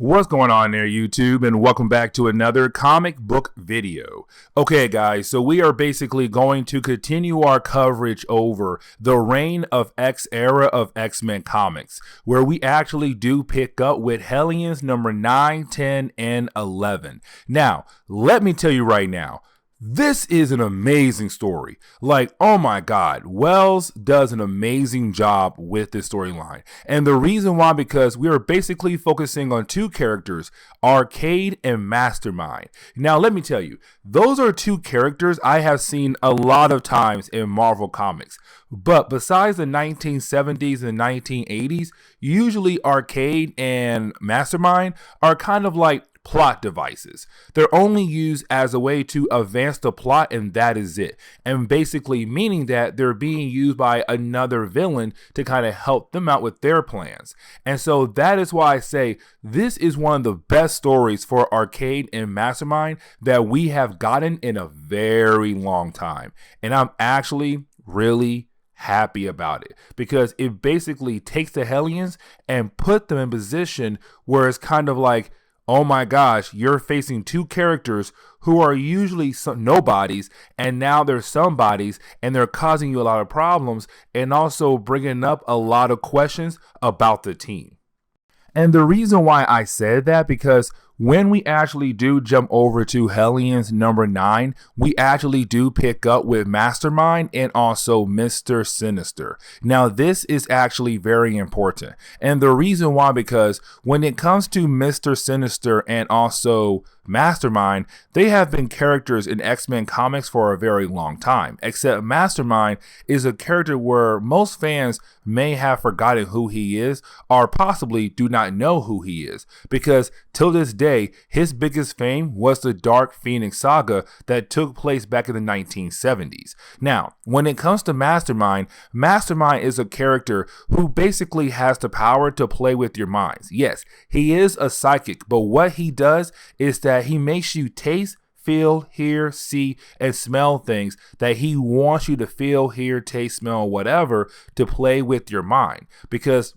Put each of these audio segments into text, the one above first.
What's going on there, YouTube, and welcome back to another comic book video. Okay, guys, so we are basically going to continue our coverage over the Reign of X era of X-Men comics, where we actually do pick up with Hellions number 9, 10, and 11. Now, let me tell you right now, this is an amazing story. Like, oh my God, Wells does an amazing job with this storyline. And the reason why, because we are basically focusing on two characters, Arcade and Mastermind. Now, let me tell you, those are two characters I have seen a lot of times in Marvel Comics. But besides the 1970s and 1980s, usually Arcade and Mastermind are kind of like plot devices. They're only used as a way to advance the plot, and that is it. And basically meaning that they're being used by another villain to kind of help them out with their plans. And so that is why I say this is one of the best stories for Arcade and Mastermind that we have gotten in a very long time. And I'm actually really happy about it because it basically takes the Hellions and put them in position where it's kind of like, oh my gosh, you're facing two characters who are usually nobodies, and now they're somebodies, and they're causing you a lot of problems and also bringing up a lot of questions about the team. And the reason why I said that, because when we actually do jump over to Hellions number 9, we actually do pick up with Mastermind and also Mr. Sinister. Now, this is actually very important. And the reason why, because when it comes to Mr. Sinister and also Mastermind, they have been characters in X-Men comics for a very long time, except Mastermind is a character where most fans may have forgotten who he is or possibly do not know who he is, because till this day, his biggest fame was the Dark Phoenix saga that took place back in the 1970s. Now, when it comes to Mastermind, Mastermind is a character who basically has the power to play with your minds. Yes, he is a psychic, but what he does is that he makes you taste, feel, hear, see, and smell things that he wants you to feel, hear, taste, smell, whatever, to play with your mind. Because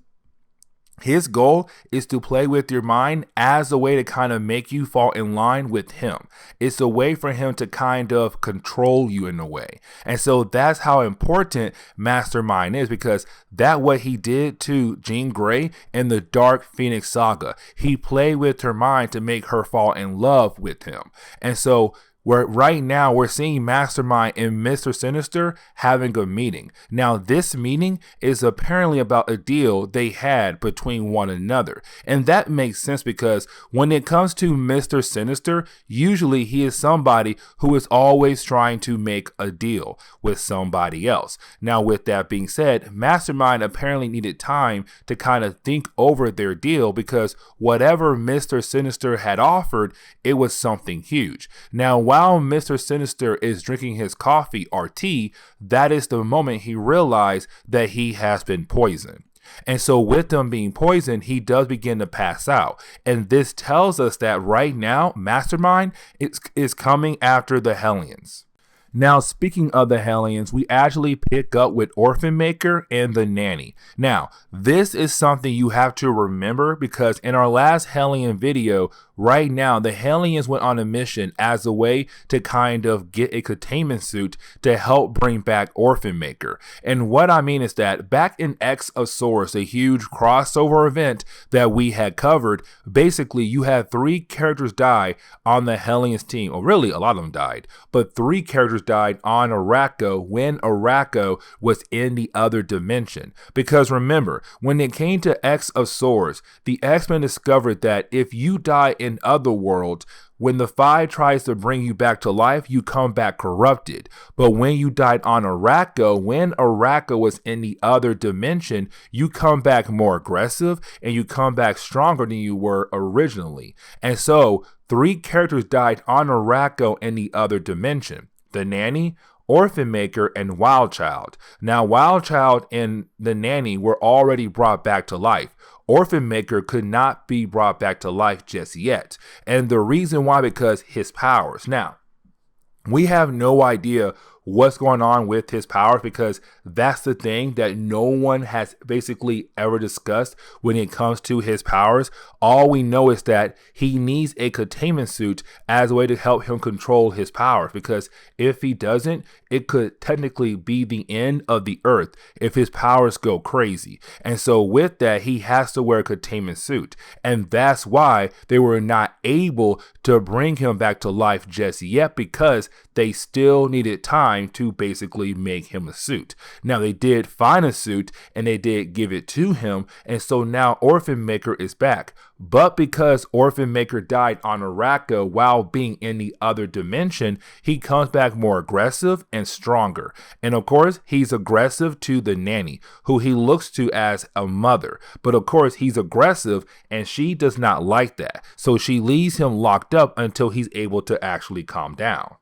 his goal is to play with your mind as a way to kind of make you fall in line with him. It's a way for him to kind of control you in a way. And so that's how important Mastermind is, because that's what he did to Jean Grey in the Dark Phoenix saga. He played with her mind to make her fall in love with him. And so right now we're seeing Mastermind and Mr. Sinister having a meeting. Now, this meeting is apparently about a deal they had between one another. And that makes sense, because when it comes to Mr. Sinister, usually he is somebody who is always trying to make a deal with somebody else. Now, with that being said, Mastermind apparently needed time to kind of think over their deal, because whatever Mr. Sinister had offered, it was something huge. Now, while Mr. Sinister is drinking his coffee or tea, that is the moment he realized that he has been poisoned. And so with them being poisoned, he does begin to pass out. And this tells us that right now, Mastermind is coming after the Hellions. Now, speaking of the Hellions, we actually pick up with Orphan Maker and the Nanny. Now, this is something you have to remember, because in our last Hellion video, right now, the Hellions went on a mission as a way to kind of get a containment suit to help bring back Orphan Maker. And what I mean is that back in X of Swords, a huge crossover event that we had covered, basically you had 3 characters die on the Hellions team. Or really, a lot of them died, but 3 characters died on Arakko when Arakko was in the other dimension. Because remember, when it came to X of Swords, the X-Men discovered that if you die in other worlds, when the Five tries to bring you back to life, you come back corrupted. But when you died on Arakko, when Arakko was in the other dimension, you come back more aggressive and you come back stronger than you were originally. And so 3 characters died on Arakko in the other dimension: the Nanny, Orphan Maker, and Wild Child. Now, Wild Child and the Nanny were already brought back to life. Orphan Maker could not be brought back to life just yet. And the reason why, because his powers. Now, we have no idea what's going on with his powers, because that's the thing that no one has basically ever discussed when it comes to his powers. All we know is that he needs a containment suit as a way to help him control his powers, because if he doesn't, it could technically be the end of the earth if his powers go crazy. And so with that, he has to wear a containment suit. And that's why they were not able to bring him back to life just yet, because they still needed time to basically make him a suit. Now, they did find a suit and they did give it to him. And so now Orphan Maker is back. But because Orphan Maker died on Araka while being in the other dimension, he comes back more aggressive and stronger. And of course, he's aggressive to the nanny, who he looks to as a mother. But of course, he's aggressive and she does not like that. So she leaves him locked up until he's able to actually calm down.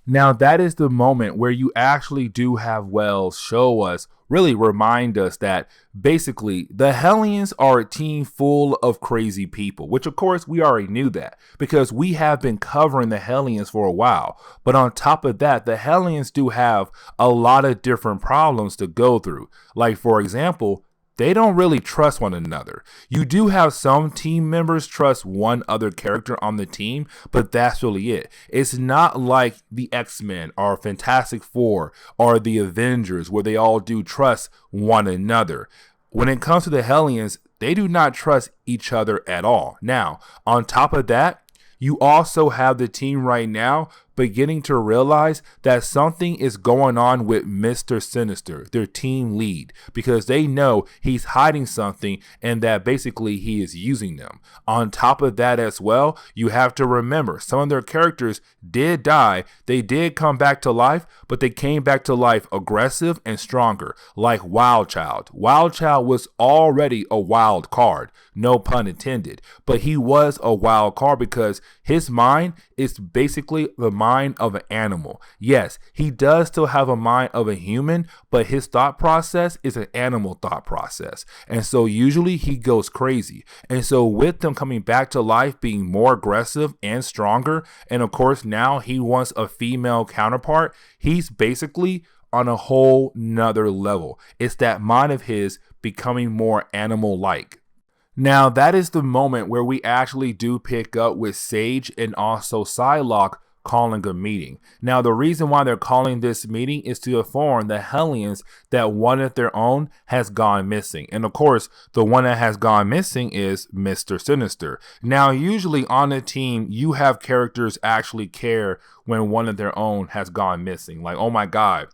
Now, that is the moment where you actually do have Wells show us, really remind us that basically the Hellions are a team full of crazy people, which of course we already knew that because we have been covering the Hellions for a while. But on top of that, the Hellions do have a lot of different problems to go through. Like, for example, they don't really trust one another. You do have some team members trust one other character on the team, but that's really it. It's not like the X-Men or Fantastic Four or the Avengers where they all do trust one another. When it comes to the Hellions, they do not trust each other at all. Now, on top of that, you also have the team right now beginning to realize that something is going on with Mr. Sinister, their team lead, because they know he's hiding something and that basically he is using them. On top of that as well, you have to remember some of their characters did die. They did come back to life, but they came back to life aggressive and stronger, like Wild Child. Wild Child was already a wild card, no pun intended, but he was a wild card because his mind is basically the mind of an animal. Yes, he does still have a mind of a human, but his thought process is an animal thought process. And so usually he goes crazy. And so with them coming back to life, being more aggressive and stronger, and of course now he wants a female counterpart, he's basically on a whole nother level. It's that mind of his becoming more animal-like. Now, that is the moment where we actually do pick up with Sage and also Psylocke calling a meeting. Now, the reason why they're calling this meeting is to inform the Hellions that one of their own has gone missing. And of course, the one that has gone missing is Mr. Sinister. Now, usually on a team, you have characters actually care when one of their own has gone missing. Like, oh my God,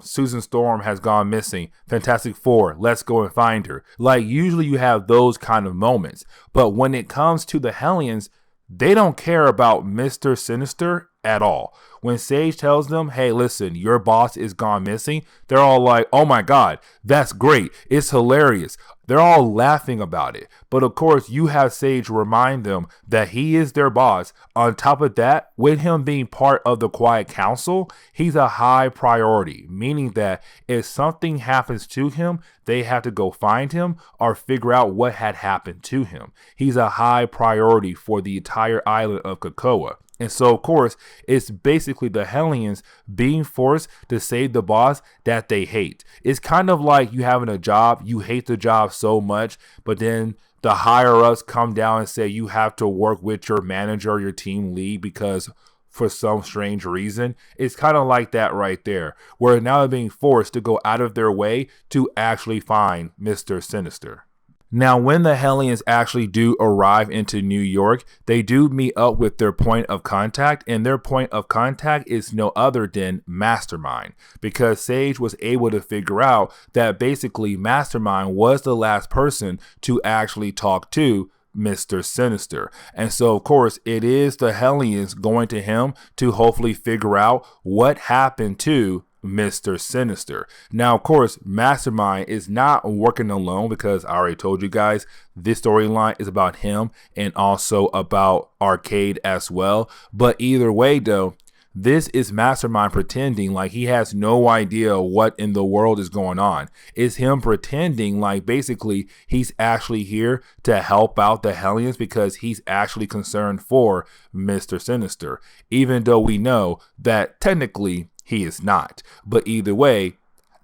Susan Storm has gone missing. Fantastic Four, let's go and find her. Like, usually you have those kind of moments. But when it comes to the Hellions, they don't care about Mr. Sinister at all. When Sage tells them, hey, listen, your boss is gone missing, they're all like, oh my God, that's great. It's hilarious. They're all laughing about it. But of course, you have Sage remind them that he is their boss. On top of that, with him being part of the Quiet Council, he's a high priority, meaning that if something happens to him, they have to go find him or figure out what had happened to him. He's a high priority for the entire island of COPPA. And so, of course, it's basically the Hellions being forced to save the boss that they hate. It's kind of like you having a job, you hate the job so much, but then the higher-ups come down and say you have to work with your manager or your team lead because for some strange reason. It's kind of like that right there, where now they're being forced to go out of their way to actually find Mr. Sinister. Now, when the Hellions actually do arrive into New York, they do meet up with their point of contact, and their point of contact is no other than Mastermind, because Sage was able to figure out that basically Mastermind was the last person to actually talk to Mr. Sinister. And so, of course, it is the Hellions going to him to hopefully figure out what happened to Mr. Sinister. Now, of course, Mastermind is not working alone because I already told you guys this storyline is about him and also about Arcade as well. But either way, though, this is Mastermind pretending like he has no idea what in the world is going on. It's him pretending like basically he's actually here to help out the Hellions because he's actually concerned for Mr. Sinister, even though we know that technically He is not. But either way,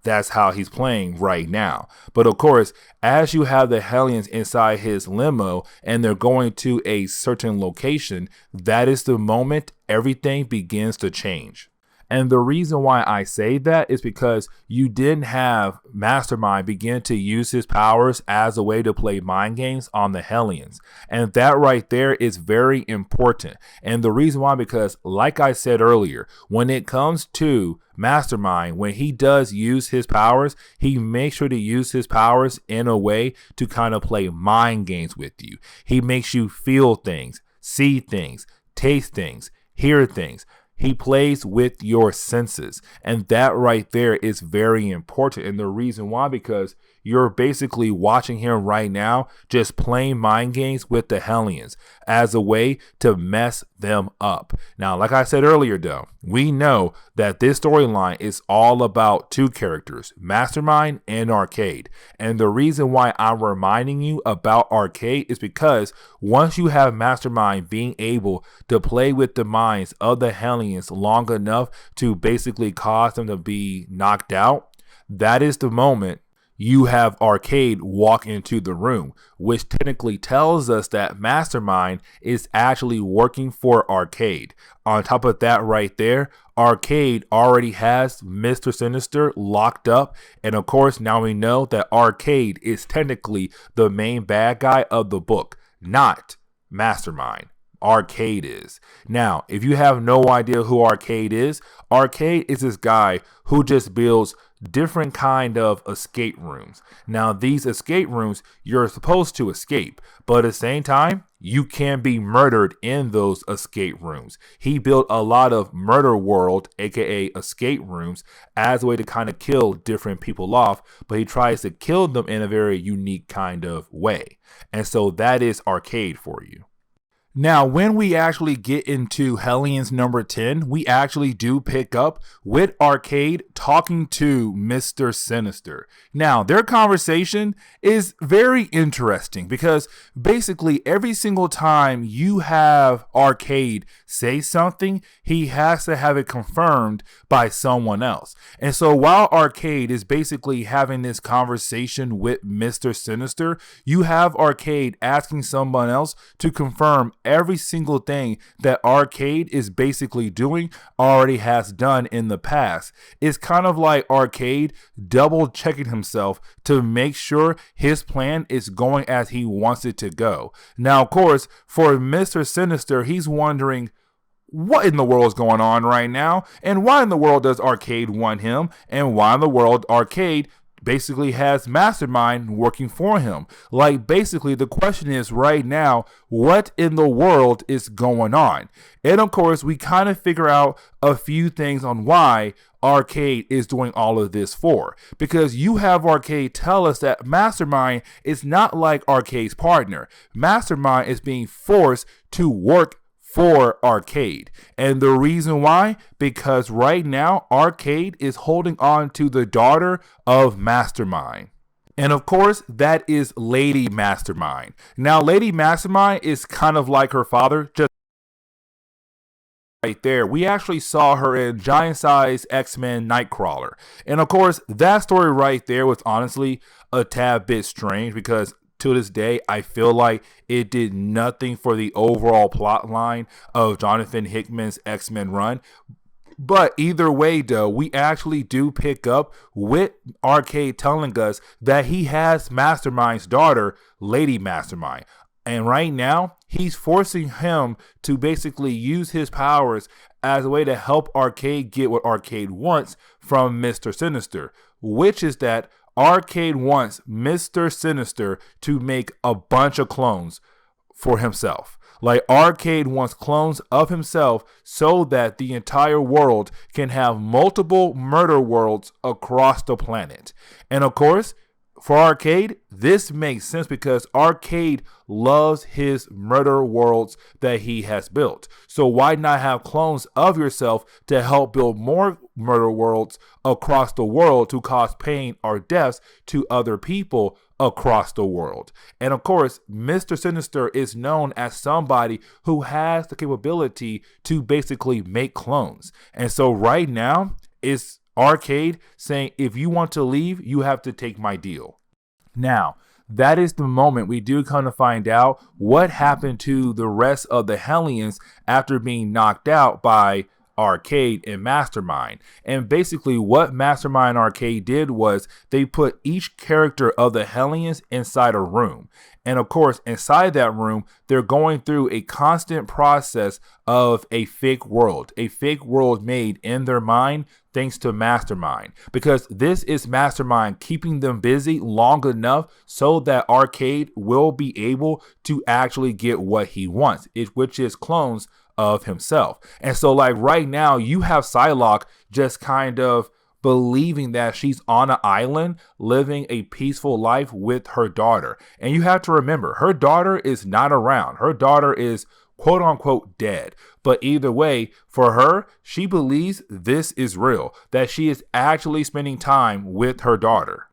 that's how he's playing right now. But of course, as you have the Hellions inside his limo and they're going to a certain location, that is the moment everything begins to change. And the reason why I say that is because you didn't have Mastermind begin to use his powers as a way to play mind games on the Hellions. And that right there is very important. And the reason why, because like I said earlier, when it comes to Mastermind, when he does use his powers, he makes sure to use his powers in a way to kind of play mind games with you. He makes you feel things, see things, taste things, hear things. He plays with your senses, and that right there is very important. And the reason why, because you're basically watching him right now just playing mind games with the Hellions as a way to mess them up. Now, like I said earlier, though, we know that this storyline is all about two characters, Mastermind and Arcade. And the reason why I'm reminding you about Arcade is because once you have Mastermind being able to play with the minds of the Hellions long enough to basically cause them to be knocked out, that is the moment you have Arcade walk into the room, which technically tells us that Mastermind is actually working for Arcade. On top of that right there, Arcade already has Mr. Sinister locked up. And of course, now we know that Arcade is technically the main bad guy of the book, not Mastermind. Arcade is. Now, if you have no idea who Arcade is this guy who just builds different kind of escape rooms. Now, these escape rooms, you're supposed to escape, but at the same time, you can be murdered in those escape rooms. He built a lot of murder world, aka escape rooms, as a way to kind of kill different people off, but he tries to kill them in a very unique kind of way. And so that is Arcade for you. Now, when we actually get into Hellions number 10, we actually do pick up with Arcade talking to Mr. Sinister. Now, their conversation is very interesting because basically every single time you have Arcade say something, he has to have it confirmed by someone else. And so while Arcade is basically having this conversation with Mr. Sinister, you have Arcade asking someone else to confirm every single thing that Arcade is basically doing, already has done in the past. It's kind of like Arcade double checking himself to make sure his plan is going as he wants it to go. Now, of course, for Mr. Sinister, he's wondering what in the world is going on right now, and why in the world does Arcade want him, and why in the world Arcade basically has Mastermind working for him. Like, basically the question is right now, what in the world is going on? And of course, we kind of figure out a few things on why Arcade is doing all of this for. Because you have Arcade tell us that Mastermind is not like Arcade's partner. Mastermind is being forced to work for Arcade. And the reason why? Because right now, Arcade is holding on to the daughter of Mastermind. And of course, that is Lady Mastermind. Now, Lady Mastermind is kind of like her father, just right there. We actually saw her in Giant Size X-Men Nightcrawler. And of course, that story right there was honestly a tad bit strange because to this day, I feel like it did nothing for the overall plot line of Jonathan Hickman's X-Men run. But either way, though, we actually do pick up with Arcade telling us that he has Mastermind's daughter, Lady Mastermind. And right now, he's forcing him to basically use his powers as a way to help Arcade get what Arcade wants from Mr. Sinister, which is that Arcade wants Mr. Sinister to make a bunch of clones for himself. Like, Arcade wants clones of himself so that the entire world can have multiple murder worlds across the planet. And of course, for Arcade, this makes sense because Arcade loves his murder worlds that he has built. So why not have clones of yourself to help build more murder worlds across the world to cause pain or deaths to other people across the world? And of course, Mr. Sinister is known as somebody who has the capability to basically make clones. And so right now, It's Arcade saying, if you want to leave, you have to take my deal. Now, that is the moment we do come to find out what happened to the rest of the Hellions after being knocked out by Arcade and Mastermind. And basically what Mastermind Arcade did was they put each character of the Hellions inside a room. And of course, inside that room, they're going through a constant process of a fake world made in their mind thanks to Mastermind, because this is Mastermind keeping them busy long enough so that Arcade will be able to actually get what he wants, which is clones of himself. And so like right now you have Psylocke just kind of believing that she's on an island living a peaceful life with her daughter. And you have to remember, her daughter is not around. Her daughter is quote unquote dead. But either way, for her, she believes this is real, that she is actually spending time with her daughter.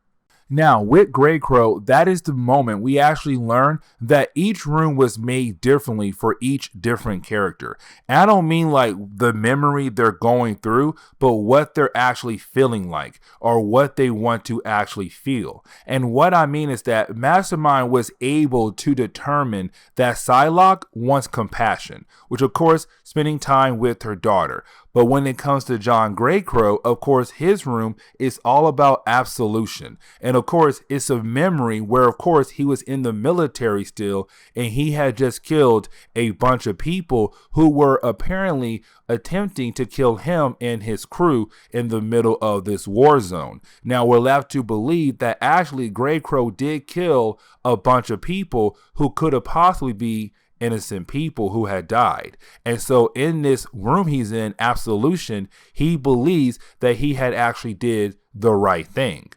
Now, with Grey Crow, that is the moment we actually learn that each room was made differently for each different character. And I don't mean like the memory they're going through, but what they're actually feeling like or what they want to actually feel. And what I mean is that Mastermind was able to determine that Psylocke wants compassion, which of course, spending time with her daughter. But when it comes to John Grey Crow, of course, his room is all about absolution. And of course, it's a memory where, of course, he was in the military still and he had just killed a bunch of people who were apparently attempting to kill him and his crew in the middle of this war zone. Now, we're left to believe that actually Grey Crow did kill a bunch of people who could have possibly be innocent people who had died. And so in this room he's in, absolution, he believes that he had actually did the right thing.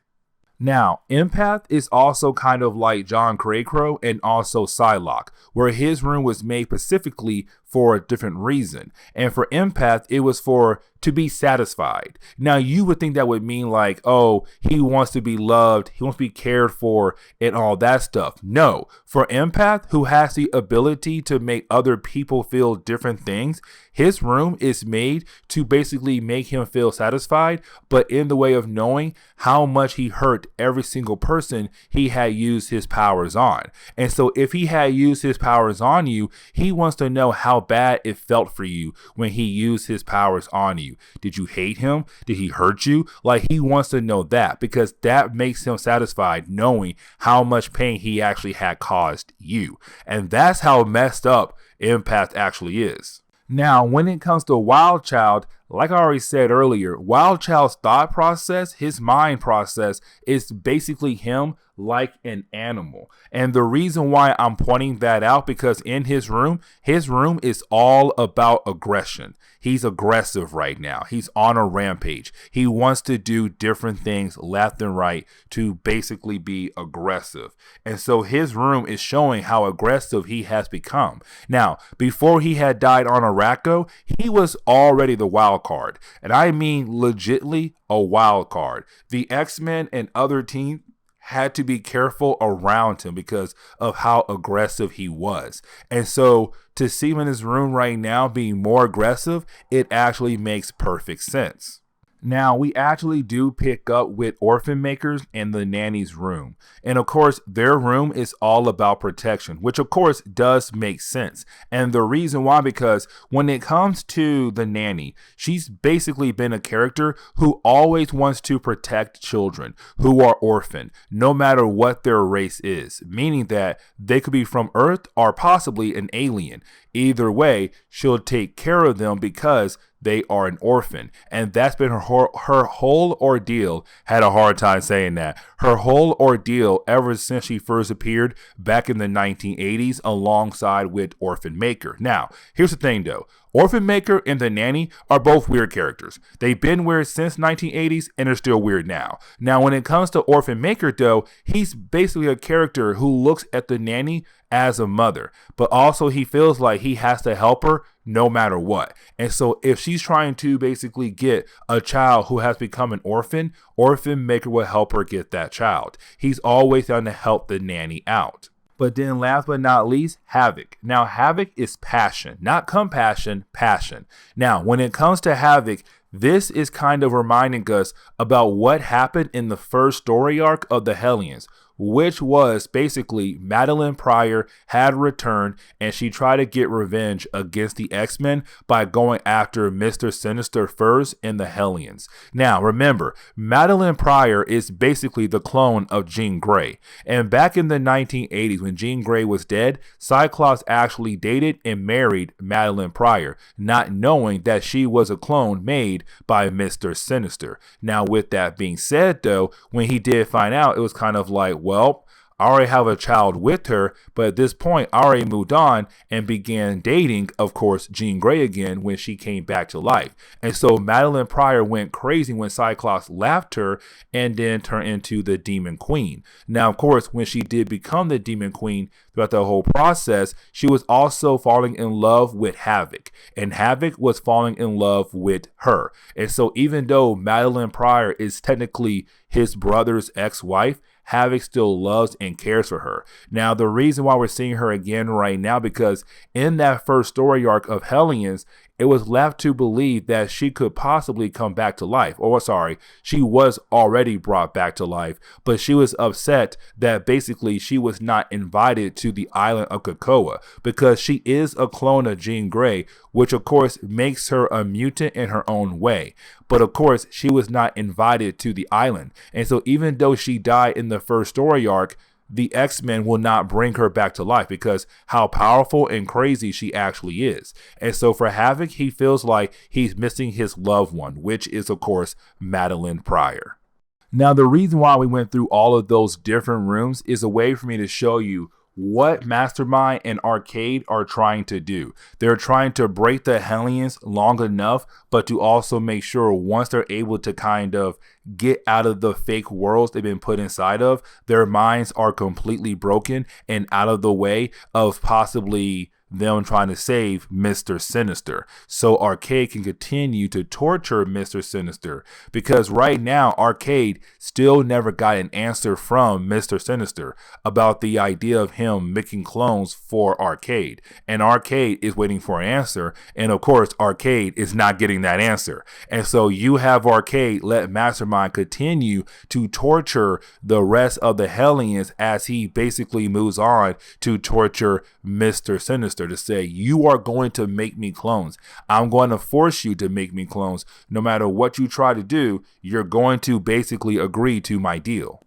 Now, Empath is also kind of like John Grey Crow and also Psylocke, where his room was made specifically for a different reason. And for Empath, it was to be satisfied. Now, you would think that would mean like, oh, he wants to be loved, he wants to be cared for, and all that stuff. No, for Empath, who has the ability to make other people feel different things, his room is made to basically make him feel satisfied, but in the way of knowing how much he hurt every single person he had used his powers on. And so if he had used his powers on you, he wants to know how bad it felt for you when he used his powers on you. Did you hate him? Did he hurt you? Like, he wants to know that, because that makes him satisfied knowing how much pain he actually had caused you. And that's how messed up Empath actually is. Now, when it comes to Wild Child, like I already said earlier, Wild Child's thought process, his mind process, is basically him like an animal. And the reason why I'm pointing that out, because in his room is all about aggression. He's aggressive right now. He's on a rampage. He wants to do different things left and right to basically be aggressive. And so his room is showing how aggressive he has become. Now, before he had died on Araco, he was already the wild card. And I mean legitly a wild card. The X-Men and other teams had to be careful around him because of how aggressive he was. And so to see him in his room right now being more aggressive, it actually makes perfect sense. Now, we actually do pick up with Orphan Makers in the nanny's room. And of course, their room is all about protection, which of course does make sense. And the reason why, because when it comes to the nanny, she's basically been a character who always wants to protect children who are orphaned, no matter what their race is, meaning that they could be from Earth or possibly an alien. Either way, she'll take care of them because they are an orphan. And that's been her whole ordeal. Had a hard time saying that. Her whole ordeal ever since she first appeared back in the 1980s alongside with Orphan Maker. Now, here's the thing though. Orphan Maker and the Nanny are both weird characters. They've been weird since 1980s and they're still weird now. Now, when it comes to Orphan Maker though, he's basically a character who looks at the Nanny as a mother, but also he feels like he has to help her no matter what. And so if she's trying to basically get a child who has become an orphan, Orphan Maker will help her get that child. He's always down to help the nanny out. But then last but not least, Havoc. Now, Havoc is passion, not compassion, passion. Now, when it comes to Havoc, This is kind of reminding us about what happened in the first story arc of the Hellions, which was basically Madeline Pryor had returned and she tried to get revenge against the X-Men by going after Mr. Sinister first in the Hellions. Now, remember, Madeline Pryor is basically the clone of Jean Grey. And back in the 1980s, when Jean Grey was dead, Cyclops actually dated and married Madeline Pryor, not knowing that she was a clone made by Mr. Sinister. Now, with that being said, though, when he did find out, it was kind of like, well, I already have a child with her, but at this point, I already moved on and began dating, of course, Jean Grey again when she came back to life. And so Madeline Pryor went crazy when Cyclops left her and then turned into the Demon Queen. Now, of course, when she did become the Demon Queen, throughout the whole process, she was also falling in love with Havoc, and Havoc was falling in love with her. And so even though Madeline Pryor is technically his brother's ex-wife, Havoc still loves and cares for her. Now, the reason why we're seeing her again right now, because in that first story arc of Hellions, it was left to believe that she could possibly come back to life. Or sorry, she was already brought back to life, but she was upset that basically she was not invited to the island of COPPA because she is a clone of Jean Grey, which of course makes her a mutant in her own way. But of course, she was not invited to the island. And so even though she died in the first story arc, the X-Men will not bring her back to life because how powerful and crazy she actually is. And so for Havoc, he feels like he's missing his loved one, which is, of course, Madeline Pryor. Now, the reason why we went through all of those different rooms is a way for me to show you what Mastermind and Arcade are trying to do. They're trying to break the Hellions long enough, but to also make sure once they're able to kind of get out of the fake worlds they've been put inside of, their minds are completely broken and out of the way of possibly them trying to save Mr. Sinister, so Arcade can continue to torture Mr. Sinister, because right now Arcade still never got an answer from Mr. Sinister about the idea of him making clones for Arcade, and Arcade is waiting for an answer, and of course Arcade is not getting that answer. And so you have Arcade let Mastermind continue to torture the rest of the Hellions as he basically moves on to torture Mr. Sinister, to say, you are going to make me clones. I'm going to force you to make me clones. No matter what you try to do, you're going to basically agree to my deal.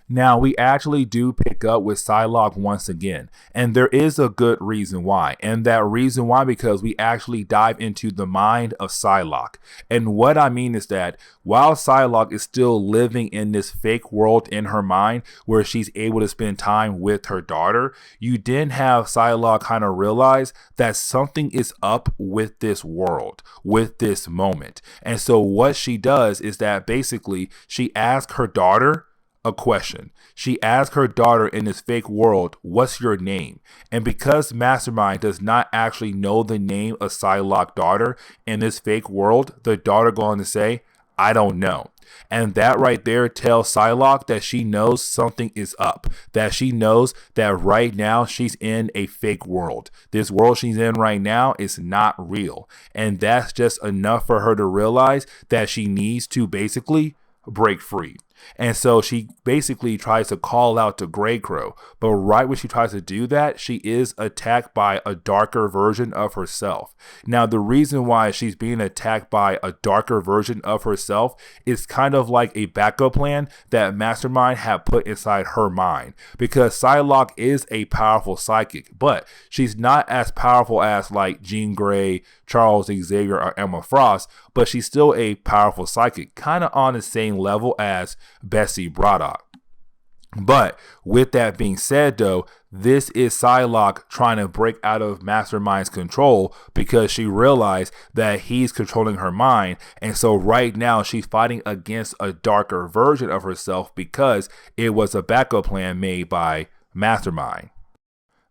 Now, we actually do pick up with Psylocke once again, and there is a good reason why. And that reason why, because we actually dive into the mind of Psylocke. And what I mean is that while Psylocke is still living in this fake world in her mind where she's able to spend time with her daughter, you then have Psylocke kind of realize that something is up with this world, with this moment. And so what she does is that basically she asks her daughter a question. She asked her daughter in this fake world, what's your name? And because Mastermind does not actually know the name of Psylocke's daughter in this fake world, the daughter going to say, I don't know. And that right there tells Psylocke that she knows something is up, that she knows that right now she's in a fake world. This world she's in right now is not real. And that's just enough for her to realize that she needs to basically break free. And so she basically tries to call out to Greycrow, but right when she tries to do that, she is attacked by a darker version of herself. Now, the reason why she's being attacked by a darker version of herself is kind of like a backup plan that Mastermind had put inside her mind, because Psylocke is a powerful psychic, but she's not as powerful as like Jean Grey, Charles Xavier, or Emma Frost, but she's still a powerful psychic, kind of on the same level as Bessie Braddock. But with that being said, though, this is Psylocke trying to break out of Mastermind's control because she realized that he's controlling her mind. And so right now she's fighting against a darker version of herself because it was a backup plan made by Mastermind.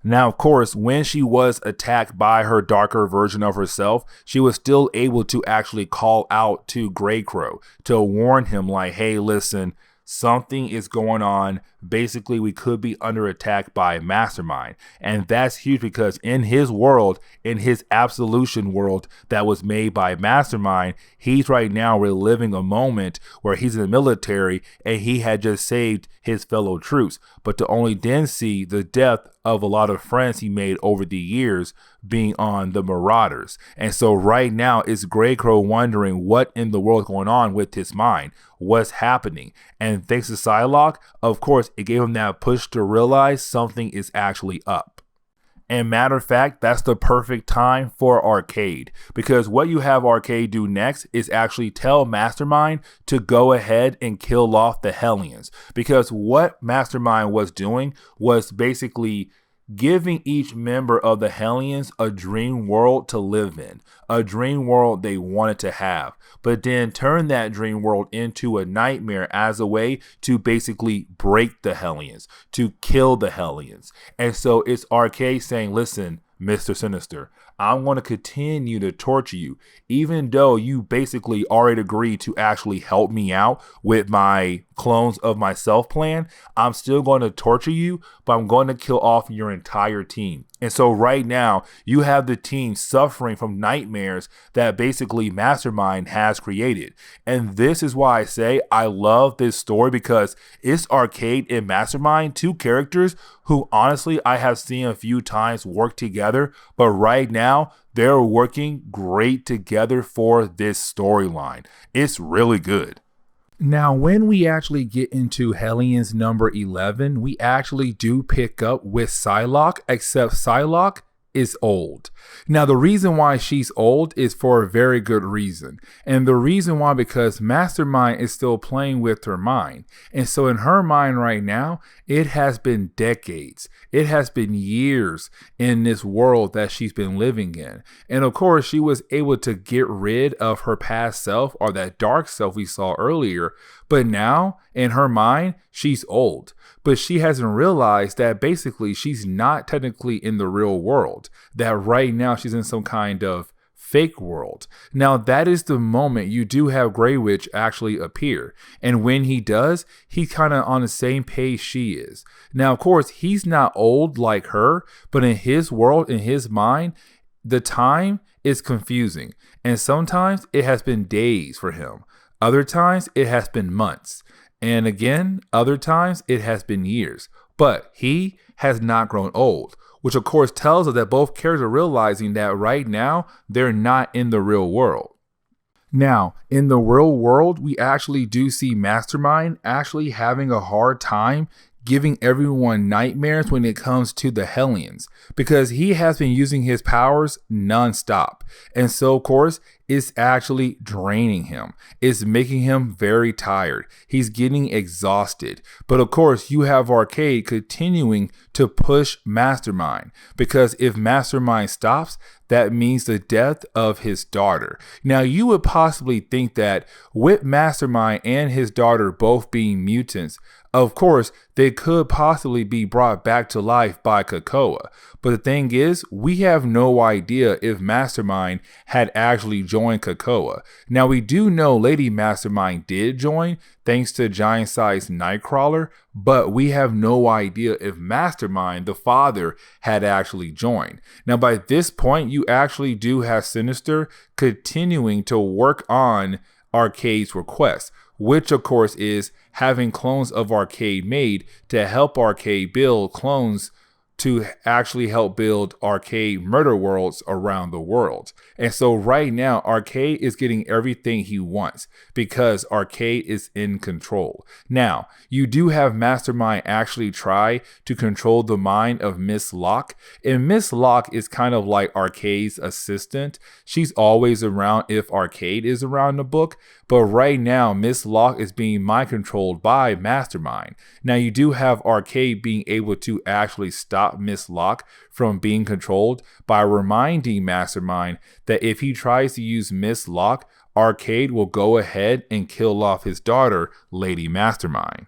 Now, of course, when she was attacked by her darker version of herself, she was still able to actually call out to Greycrow to warn him like, hey, listen, something is going on basically we could be under attack by Mastermind. And that's huge because in his world, in his absolution world that was made by Mastermind, he's right now reliving a moment where he's in the military and he had just saved his fellow troops, but to only then see the death of a lot of friends he made over the years being on the Marauders. And so right now it's Grey Crow wondering what in the world is going on with his mind, what's happening. And thanks to Psylocke, of course, it gave him that push to realize something is actually up. And matter of fact, that's the perfect time for Arcade, because what you have Arcade do next is actually tell Mastermind to go ahead and kill off the Hellions, because what Mastermind was doing was basically giving each member of the Hellions a dream world to live in, a dream world they wanted to have, but then turn that dream world into a nightmare as a way to basically break the Hellions, to kill the Hellions. And so it's Arcade saying, listen, Mr. Sinister, I'm going to continue to torture you, even though you basically already agreed to actually help me out with my clones of myself plan. I'm still going to torture you, but I'm going to kill off your entire team. And so right now you have the team suffering from nightmares that basically Mastermind has created. And this is why I say I love this story, because it's Arcade and Mastermind, two characters who honestly I have seen a few times work together, but right now they're working great together for this storyline. It's really good. Now, when we actually get into Hellions number 11, we actually do pick up with Psylocke, except Psylocke is old. Now, the reason why she's old is for a very good reason. And the reason why, because Mastermind is still playing with her mind. And so in her mind right now, it has been decades. It has been years in this world that she's been living in. And of course, she was able to get rid of her past self, or that dark self we saw earlier. But now in her mind, she's old. But she hasn't realized that basically she's not technically in the real world, that right now she's in some kind of fake world. Now that is the moment you do have Grey Witch actually appear. And when he does, he's kind of on the same page she is. Now, of course, he's not old like her, but in his world, in his mind, the time is confusing. And sometimes it has been days for him. Other times it has been months. And again, other times it has been years, but he has not grown old, which of course tells us that both characters are realizing that right now they're not in the real world. Now, in the real world, we actually do see Mastermind actually having a hard time giving everyone nightmares when it comes to the Hellions, because he has been using his powers nonstop. And so, of course, it's actually draining him. It's making him very tired. He's getting exhausted. But of course, you have Arcade continuing to push Mastermind, because if Mastermind stops, that means the death of his daughter. Now, you would possibly think that with Mastermind and his daughter both being mutants, of course, they could possibly be brought back to life by COPPA. But the thing is, we have no idea if Mastermind had actually joined COPPA. Now, we do know Lady Mastermind did join, thanks to giant-sized Nightcrawler, but we have no idea if Mastermind, the father, had actually joined. Now, by this point, you actually do have Sinister continuing to work on Arcade's request, which of course is having clones of Arcade made to help Arcade build clones to actually help build Arcade murder worlds around the world. And so right now, Arcade is getting everything he wants because Arcade is in control. Now, you do have Mastermind actually try to control the mind of Miss Locke. And Miss Locke is kind of like Arcade's assistant. She's always around if Arcade is around in the book. But right now, Miss Locke is being mind controlled by Mastermind. Now, you do have Arcade being able to actually stop Miss Locke from being controlled by reminding Mastermind that if he tries to use Miss Locke, Arcade will go ahead and kill off his daughter, Lady Mastermind.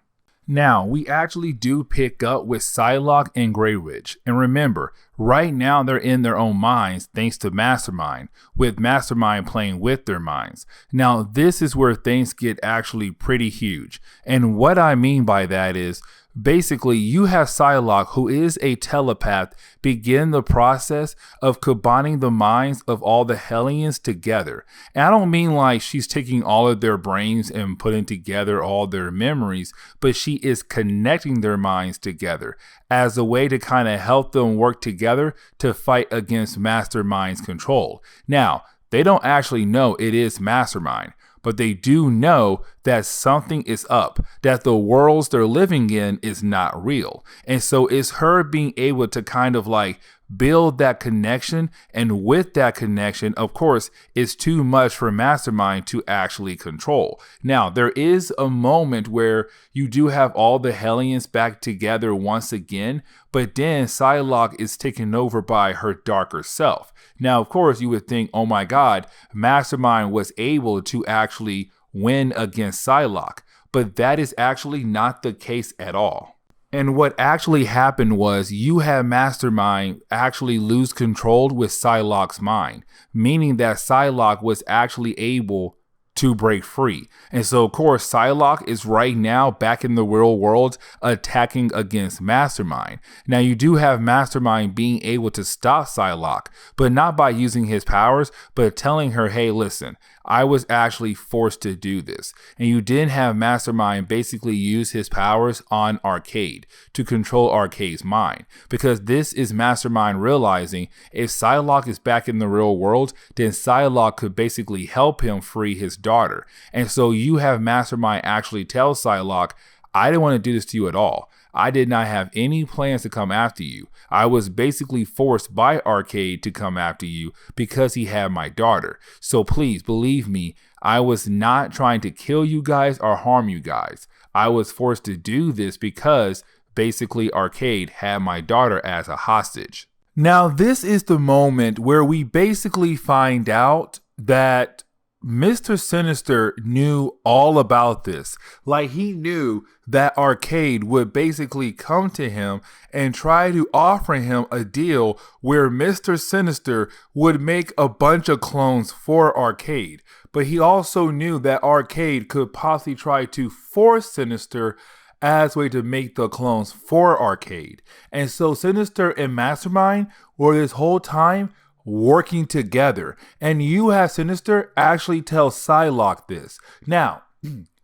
Now, we actually do pick up with Psylocke and Grey Witch. And remember, right now they're in their own minds thanks to Mastermind, with Mastermind playing with their minds. Now, this is where things get actually pretty huge. And what I mean by that is, basically you have Psylocke, who is a telepath, begin the process of combining the minds of all the Hellions together. And I don't mean like she's taking all of their brains and putting together all their memories, but she is connecting their minds together as a way to kind of help them work together to fight against Mastermind's control. Now, they don't actually know it is Mastermind, but they do know that something is up, that the worlds they're living in is not real. And so it's her being able to kind of like build that connection. And with that connection, of course, it's too much for Mastermind to actually control. Now, there is a moment where you do have all the Hellions back together once again, but then Psylocke is taken over by her darker self. Now, of course, you would think, oh my God, Mastermind was able to actually win against Psylocke, but that is actually not the case at all. And what actually happened was you had Mastermind actually lose control with Psylocke's mind, meaning that Psylocke was actually able to break free. And so, of course, Psylocke is right now back in the real world attacking against Mastermind. Now, you do have Mastermind being able to stop Psylocke, but not by using his powers, but telling her, hey, listen, I was actually forced to do this. And you didn't have Mastermind basically use his powers on Arcade to control Arcade's mind, because this is Mastermind realizing if Psylocke is back in the real world, then Psylocke could basically help him free his daughter. And so you have Mastermind actually tell Psylocke, I didn't want to do this to you at all. I did not have any plans to come after you. I was basically forced by Arcade to come after you because he had my daughter. So please believe me, I was not trying to kill you guys or harm you guys. I was forced to do this because basically Arcade had my daughter as a hostage. Now, this is the moment where we basically find out that Mr. Sinister knew all about this. Like, he knew that Arcade would basically come to him and try to offer him a deal where Mr. Sinister would make a bunch of clones for Arcade. But he also knew that Arcade could possibly try to force Sinister as a way to make the clones for Arcade. And so Sinister and Mastermind were this whole time working together, and you have Sinister actually tell Psylocke this. Now,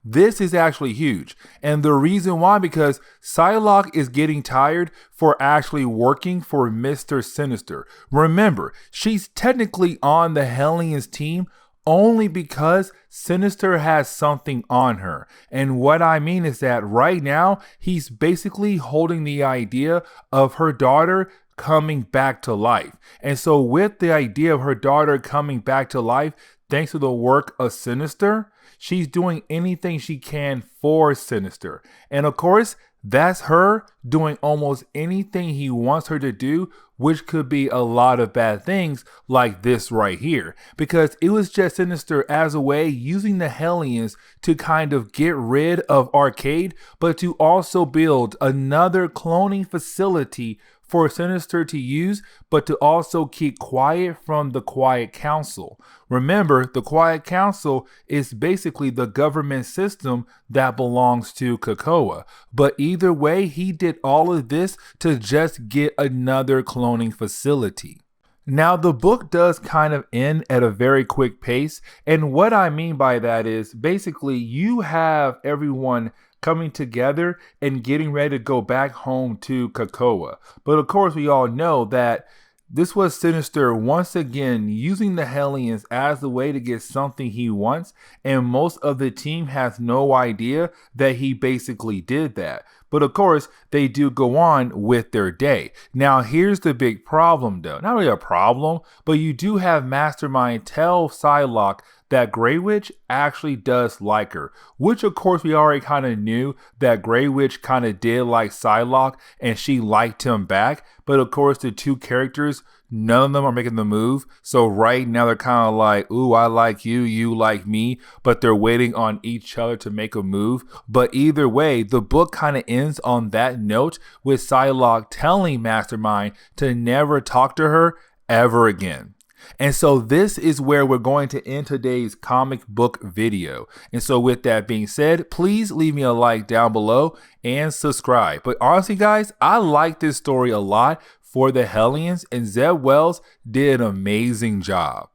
this is actually huge, and the reason why, because Psylocke is getting tired for actually working for Mr. Sinister. Remember, she's technically on the Hellions team only because Sinister has something on her. And what I mean is that right now, he's basically holding the idea of her daughter coming back to life. And so with the idea of her daughter coming back to life, thanks to the work of Sinister, she's doing anything she can for Sinister. And of course, that's her doing almost anything he wants her to do, which could be a lot of bad things like this right here. Because it was just Sinister as a way using the Hellions to kind of get rid of Arcade, but to also build another cloning facility for Sinister to use, but to also keep quiet from the Quiet Council. Remember, the Quiet Council is basically the government system that belongs to COPPA. But either way, he did all of this to just get another cloning facility. Now, the book does kind of end at a very quick pace. And what I mean by that is basically you have everyone coming together and getting ready to go back home to COPPA. But of course, we all know that this was Sinister once again using the Hellions as the way to get something he wants, and most of the team has no idea that he basically did that. But of course, they do go on with their day. Now, here's the big problem though. Not really a problem, but you do have Mastermind tell Psylocke that Grey Witch actually does like her, which of course we already kind of knew that Grey Witch kind of did like Psylocke and she liked him back. But of course, the two characters, none of them are making the move. So right now they're kind of like, ooh, I like you, you like me, but they're waiting on each other to make a move. But either way, the book kind of ends on that note with Psylocke telling Mastermind to never talk to her ever again. And so this is where we're going to end today's comic book video. And so with that being said, please leave me a like down below and subscribe. But honestly, guys, I like this story a lot for the Hellions, and Zeb Wells did an amazing job.